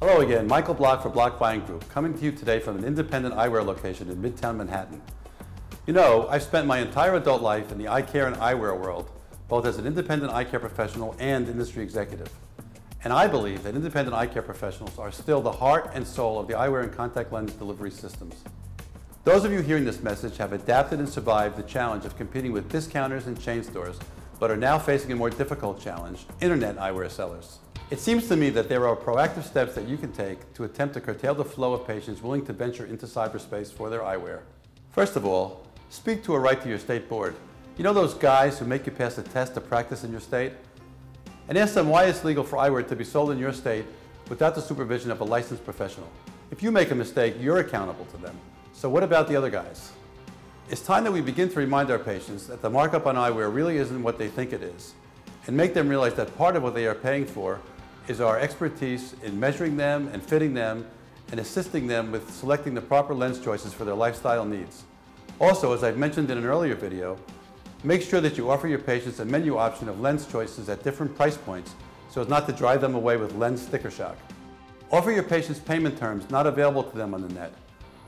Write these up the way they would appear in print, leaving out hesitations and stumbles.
Hello again, Michael Block for Block Buying Group, coming to you today from an independent eyewear location in Midtown Manhattan. You know, I've spent my entire adult life in the eye care and eyewear world, both as an independent eye care professional and industry executive. And I believe that independent eye care professionals are still the heart and soul of the eyewear and contact lens delivery systems. Those of you hearing this message have adapted and survived the challenge of competing with discounters and chain stores, but are now facing a more difficult challenge, internet eyewear sellers. It seems to me that there are proactive steps that you can take to attempt to curtail the flow of patients willing to venture into cyberspace for their eyewear. First of all, speak to or write to your state board. You know those guys who make you pass a test to practice in your state? And ask them why it's legal for eyewear to be sold in your state without the supervision of a licensed professional. If you make a mistake, you're accountable to them. So what about the other guys? It's time that we begin to remind our patients that the markup on eyewear really isn't what they think it is, and make them realize that part of what they are paying for is our expertise in measuring them and fitting them and assisting them with selecting the proper lens choices for their lifestyle needs. Also, as I've mentioned in an earlier video, make sure that you offer your patients a menu option of lens choices at different price points so as not to drive them away with lens sticker shock. Offer your patients payment terms not available to them on the net.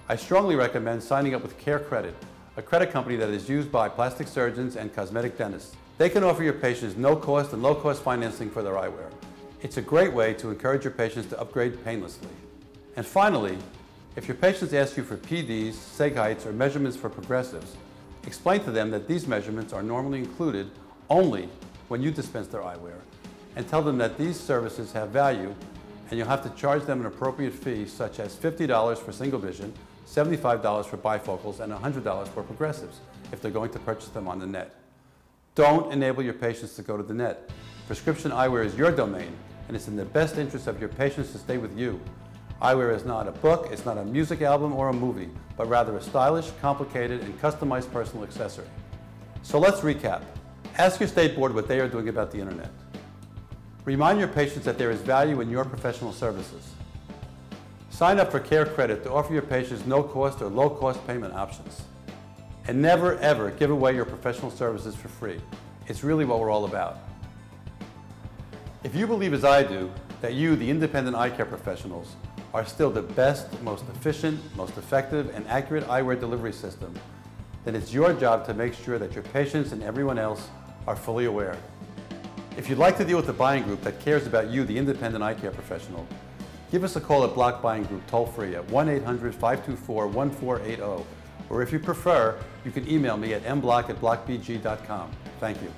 I strongly recommend signing up with Care Credit, a credit company that is used by plastic surgeons and cosmetic dentists. They can offer your patients no-cost and low-cost financing for their eyewear. It's a great way to encourage your patients to upgrade painlessly. And finally, if your patients ask you for PDs, seg heights, or measurements for progressives, explain to them that these measurements are normally included only when you dispense their eyewear, and tell them that these services have value and you'll have to charge them an appropriate fee such as $50 for single vision, $75 for bifocals, and $100 for progressives if they're going to purchase them on the net. Don't enable your patients to go to the net. Prescription eyewear is your domain, and it's in the best interest of your patients to stay with you. Eyewear is not a book, it's not a music album or a movie, but rather a stylish, complicated, and customized personal accessory. So let's recap. Ask your state board what they are doing about the internet. Remind your patients that there is value in your professional services. Sign up for Care Credit to offer your patients no-cost or low-cost payment options. And never, ever give away your professional services for free. It's really what we're all about. If you believe as I do that you, the independent eye care professionals, are still the best, most efficient, most effective, and accurate eyewear delivery system, then it's your job to make sure that your patients and everyone else are fully aware. If you'd like to deal with a buying group that cares about you, the independent eye care professional, give us a call at Block Buying Group toll-free at 1-800-524-1480, or if you prefer, you can email me at mblock@blockbg.com. Thank you.